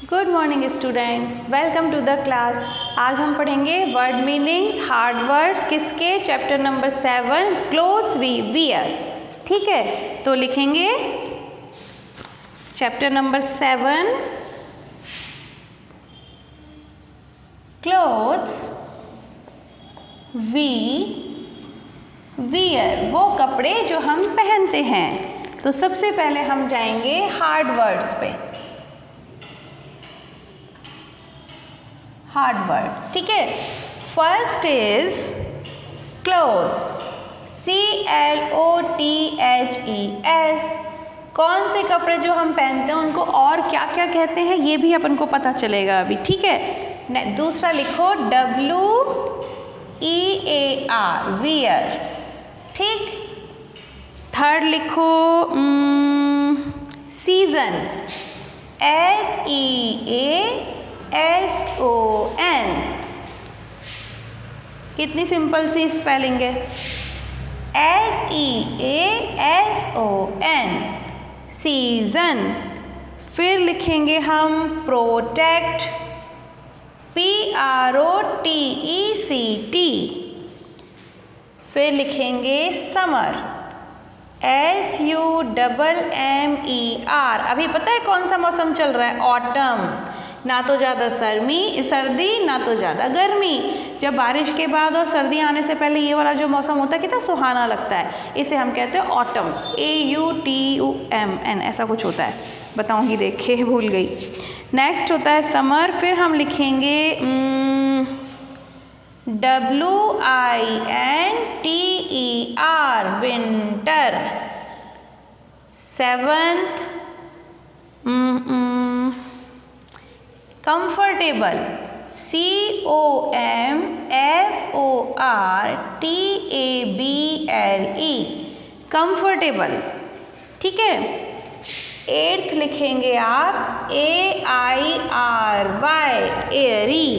Good morning students, welcome to the class. आज हम पढ़ेंगे वर्ड मीनिंग्स, हार्ड वर्ड्स किसके, chapter number 7 clothes we wear. ठीक है, तो लिखेंगे chapter number 7 clothes we wear, वो कपड़े जो हम पहनते हैं। तो सबसे पहले हम जाएंगे हार्ड वर्ड्स पे। हार्ड वर्ड्स, ठीक है। First is clothes, CLOTHES। कौन से कपड़े जो हम पहनते हैं उनको और क्या क्या कहते हैं ये भी अपन को पता चलेगा अभी, ठीक है। दूसरा लिखो WEAR, वियर, ठीक। थर्ड लिखो सीजन, SEASON। कितनी सिंपल सी स्पेलिंग है, SEASON, सीजन। फिर लिखेंगे हम प्रोटेक्ट, PROTECT। फिर लिखेंगे समर, SUMMER। अभी पता है कौन सा मौसम चल रहा है, ऑटम। ना तो ज़्यादा सर्दी ना तो ज़्यादा गर्मी। जब बारिश के बाद और सर्दी आने से पहले ये वाला जो मौसम होता है कितना सुहाना लगता है, इसे हम कहते हैं ऑटम, AUTUMN, ऐसा कुछ होता है, बताऊंगी, देखे भूल गई। नेक्स्ट होता है समर। फिर हम लिखेंगे WINTER, winter. Seventh comfortable, COMFORTABLE, comfortable, ठीक है। एट्थ लिखेंगे आप AIRY, एयरी।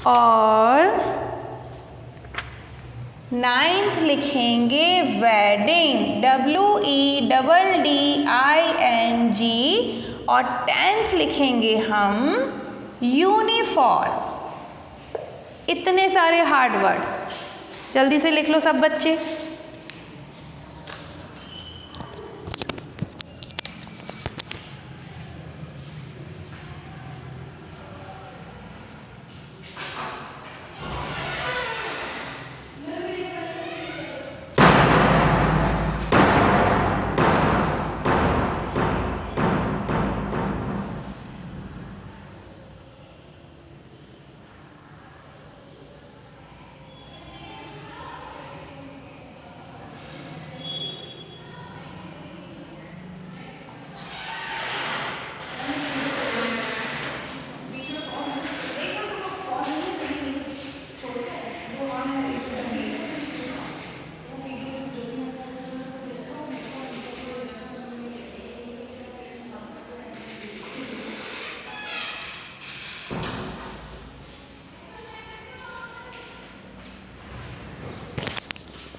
और नाइन्थ लिखेंगे वेडिंग, WEDDING। और 10th लिखेंगे हम यूनिफॉर्म। इतने सारे हार्ड वर्ड्स, जल्दी से लिख लो सब बच्चे।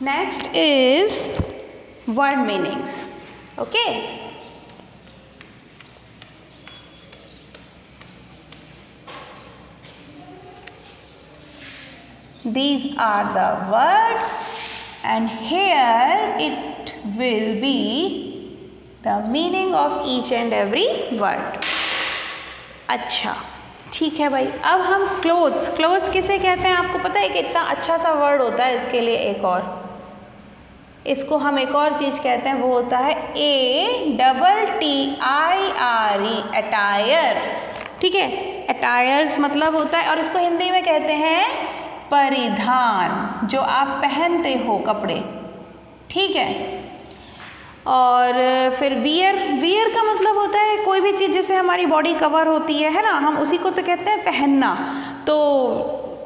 Next is word meanings. Okay. These are the words and here it will be the meaning of each and every word. अच्छा, ठीक है भाई। अब हम क्लोथ्स किसे कहते हैं आपको पता है? कितना अच्छा सा वर्ड होता है इसके लिए। एक और इसको हम एक और चीज़ कहते हैं, वो होता है ATTIRE, अटायर, ठीक है। अटायर्स मतलब होता है, और इसको हिंदी में कहते हैं परिधान, जो आप पहनते हो कपड़े, ठीक है। और फिर वियर का मतलब होता है कोई भी चीज़ जिससे हमारी बॉडी कवर होती है ना, हम उसी को तो कहते हैं पहनना। तो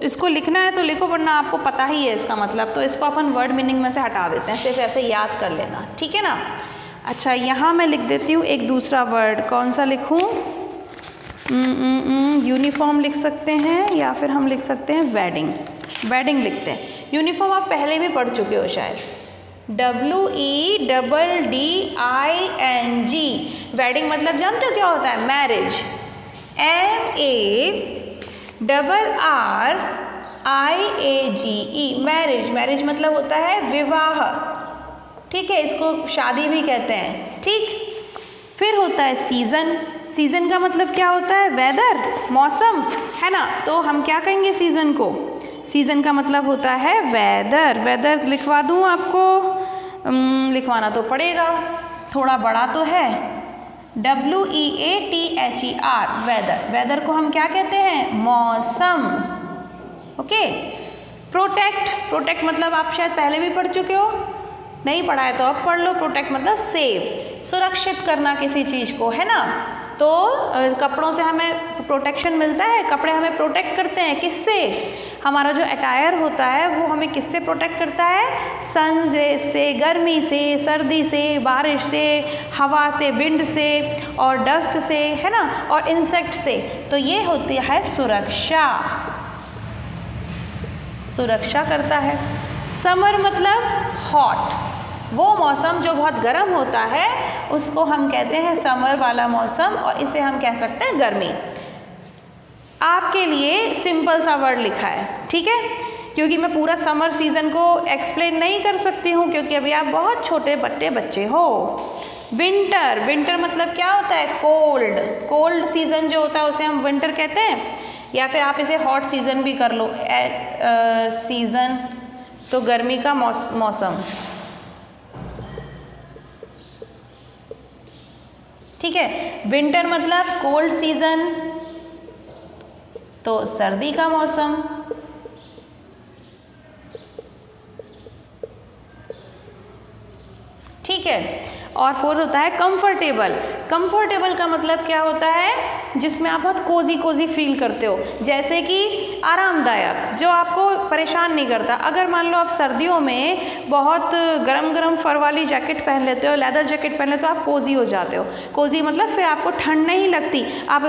इसको लिखना है तो लिखो, वरना आपको पता ही है इसका मतलब, तो इसको अपन वर्ड मीनिंग में से हटा देते हैं, सिर्फ ऐसे याद कर लेना, ठीक है ना। अच्छा, यहाँ मैं लिख देती हूँ एक दूसरा वर्ड। कौन सा लिखूँ? यूनिफॉर्म लिख सकते हैं, या फिर हम लिख सकते हैं वेडिंग लिखते हैं। यूनिफॉर्म आप पहले भी पढ़ चुके हो शायद, WEDDING। वेडिंग मतलब जानते हो क्या होता है? मैरिज। MARRIAGE marriage. मैरिज मतलब होता है विवाह, ठीक है, इसको शादी भी कहते हैं, ठीक। फिर होता है सीज़न। सीज़न का मतलब क्या होता है? वेदर, मौसम, है ना। तो हम क्या कहेंगे सीज़न को? सीज़न का मतलब होता है वेदर। वेदर लिखवा दूँ आपको? लिखवाना तो पड़ेगा, थोड़ा बड़ा तो है। WEATHER weather. वेदर को हम क्या कहते हैं? मौसम। ओके। प्रोटेक्ट। प्रोटेक्ट मतलब आप शायद पहले भी पढ़ चुके हो, नहीं पढ़ा है तो अब पढ़ लो। प्रोटेक्ट मतलब सेव, सुरक्षित करना किसी चीज़ को, है ना। तो कपड़ों से हमें प्रोटेक्शन मिलता है, कपड़े हमें प्रोटेक्ट करते हैं। किससे? हमारा जो अटायर होता है वो हमें किससे प्रोटेक्ट करता है? सन से, गर्मी से, सर्दी से, बारिश से, हवा से, विंड से और डस्ट से, है ना, और इंसेक्ट से। तो ये होती है सुरक्षा, सुरक्षा करता है। समर मतलब हॉट, वो मौसम जो बहुत गर्म होता है उसको हम कहते हैं समर वाला मौसम, और इसे हम कह सकते हैं गर्मी। आपके लिए सिंपल सा वर्ड लिखा है, ठीक है, क्योंकि मैं पूरा समर सीज़न को एक्सप्लेन नहीं कर सकती हूँ क्योंकि अभी आप बहुत छोटे बच्चे हो। विंटर। विंटर मतलब क्या होता है? कोल्ड। कोल्ड सीज़न जो होता है उसे हम विंटर कहते हैं, या फिर आप इसे हॉट सीज़न भी कर लो। सीज़न तो गर्मी का मौसम, ठीक है। विंटर मतलब कोल्ड सीज़न, तो सर्दी का मौसम। ठीक है। और फोर होता है कंफर्टेबल। कंफर्टेबल का मतलब क्या होता है? जिसमें आप बहुत कोजी फील करते हो, जैसे कि आरामदायक, जो आपको परेशान नहीं करता। अगर मान लो आप सर्दियों में बहुत गरम फर वाली जैकेट पहन लेते हो, लेदर जैकेट पहन लेते हो, आप कोजी हो जाते हो। कोजी मतलब फिर आपको ठंड नहीं लगती, आप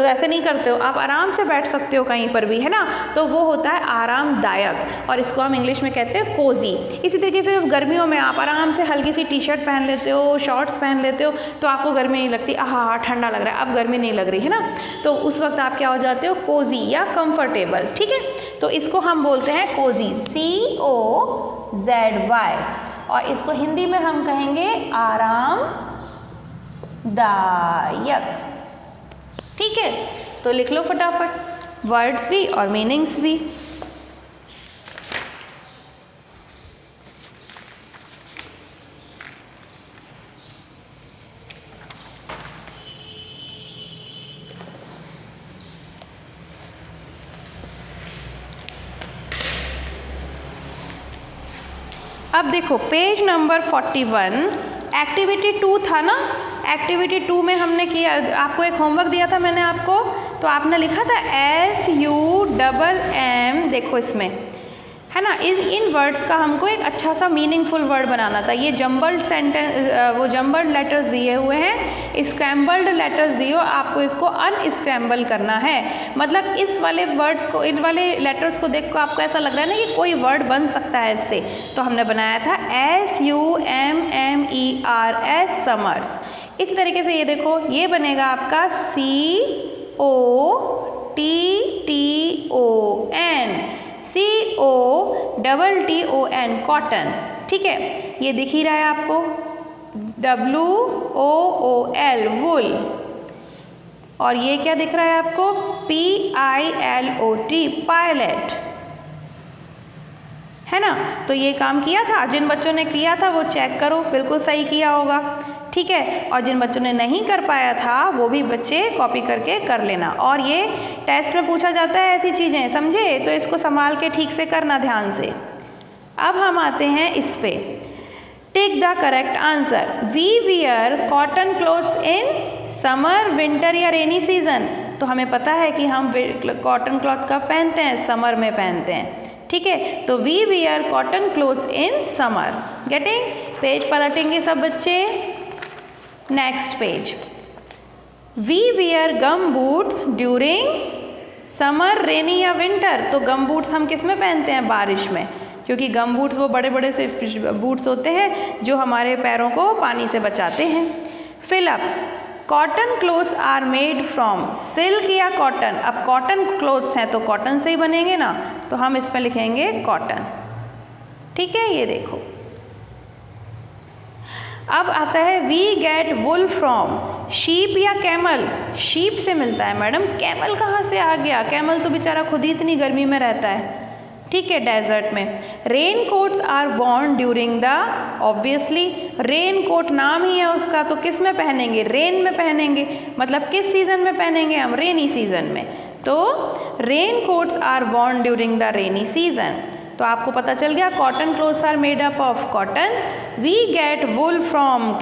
ऐसे नहीं करते हो, आप आराम से बैठ सकते हो कहीं पर भी, है ना। तो वो होता है आरामदायक, और इसको हम इंग्लिश में कहते हैं कोजी। इसी तरीके से गर्मियों में आप आराम से हल्की सी टी शर्ट पहन लेते हो, शॉर्ट्स पहन लेते हो, तो आपको गर्मी नहीं लगती। हाँ ठंडा लग रहा है, अब गर्मी नहीं लग रही, है ना। तो उस वक्त आप क्या हो जाते हो? कोजी या कंफर्टेबल, ठीक है। तो इसको हम बोलते हैं कोजी, COZY, और इसको हिंदी में हम कहेंगे आरामदायक, ठीक है। तो लिख लो फटाफट, वर्ड्स भी और मीनिंग्स भी। अब देखो पेज नंबर 41, एक्टिविटी 2 था ना। एक्टिविटी 2 में हमने किया, आपको एक होमवर्क दिया था मैंने आपको, तो आपने लिखा था SUMM, देखो इसमें, है ना। इन वर्ड्स का हमको एक अच्छा सा मीनिंगफुल वर्ड बनाना था। ये जम्बल्ड सेंटेंस, वो जम्बल्ड लेटर्स दिए हुए हैं, स्क्रैम्बल्ड लेटर्स दिए हो, आपको इसको अनस्क्रैम्बल करना है। मतलब इस वाले वर्ड्स को, इन वाले लेटर्स को देख कर आपको ऐसा लग रहा है ना कि कोई वर्ड बन सकता है इससे, तो हमने बनाया था SUMMERS, समर्स। इसी तरीके से ये देखो, ये बनेगा आपका COTTON, COTTON, कॉटन, ठीक है। ये दिख ही रहा है आपको, WOOL, वुल, और ये क्या दिख रहा है आपको? PILOT, पायलट, है ना। तो ये काम किया था, जिन बच्चों ने किया था वो चेक करो, बिल्कुल सही किया होगा, ठीक है। और जिन बच्चों ने नहीं कर पाया था वो भी बच्चे कॉपी करके कर लेना। और ये टेस्ट में पूछा जाता है ऐसी चीज़ें, समझे, तो इसको संभाल के ठीक से करना ध्यान से। अब हम आते हैं इस पे, take the correct answer. We wear cotton clothes in summer, winter या रेनी सीजन। तो हमें पता है कि हम कॉटन क्लॉथ कब पहनते हैं? समर में पहनते हैं, ठीक है। तो we wear cotton clothes in summer. Getting? Page पलटेंगे सब बच्चे, next page. We wear gum boots during summer, rainy या विंटर। तो गम बूट्स हम किस में पहनते हैं? बारिश में। क्योंकि गम बूट्स वो बड़े बड़े से बूट्स होते हैं जो हमारे पैरों को पानी से बचाते हैं। Fill ups, cotton clothes are made from silk या कॉटन। अब कॉटन क्लोथ्स हैं तो कॉटन से ही बनेंगे ना, तो हम इस पर लिखेंगे कॉटन। ठीक है, ये देखो। अब आता है we get wool from sheep या कैमल। शीप से मिलता है मैडम, कैमल कहाँ से आ गया? कैमल तो बेचारा खुद ही इतनी गर्मी में रहता है, ठीक है, डेजर्ट में। Rain coats are worn during the, obviously rain coat नाम ही है उसका, तो किस में पहनेंगे? रेन में पहनेंगे। मतलब किस सीज़न में पहनेंगे हम? रेनी सीज़न में। तो rain coats are worn during the rainy season. तो आपको पता चल गया cotton clothes are made up of cotton, we get wool from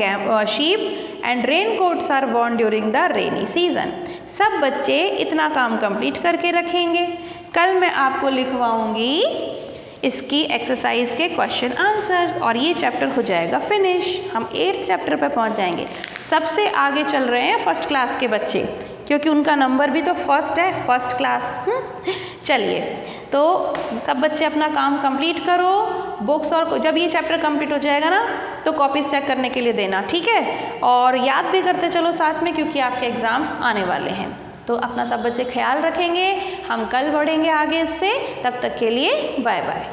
sheep and rain coats are worn during the rainy season. सब बच्चे इतना काम कंप्लीट करके रखेंगे। कल मैं आपको लिखवाऊंगी इसकी एक्सरसाइज के क्वेश्चन आंसर्स और ये चैप्टर हो जाएगा फिनिश। हम 8th चैप्टर पर पहुंच जाएंगे। सबसे आगे चल रहे हैं फर्स्ट क्लास के बच्चे, क्योंकि उनका नंबर भी तो फर्स्ट है, फर्स्ट क्लास। चलिए, तो सब बच्चे अपना काम कंप्लीट करो। बुक्स और जब ये चैप्टर कंप्लीट हो जाएगा ना तो कॉपीज चेक करने के लिए देना, ठीक है। और याद भी करते चलो साथ में, क्योंकि आपके एग्ज़ाम्स आने वाले हैं। तो अपना सब बच्चे ख्याल रखेंगे। हम कल बढ़ेंगे आगे इससे। तब तक के लिए बाय बाय।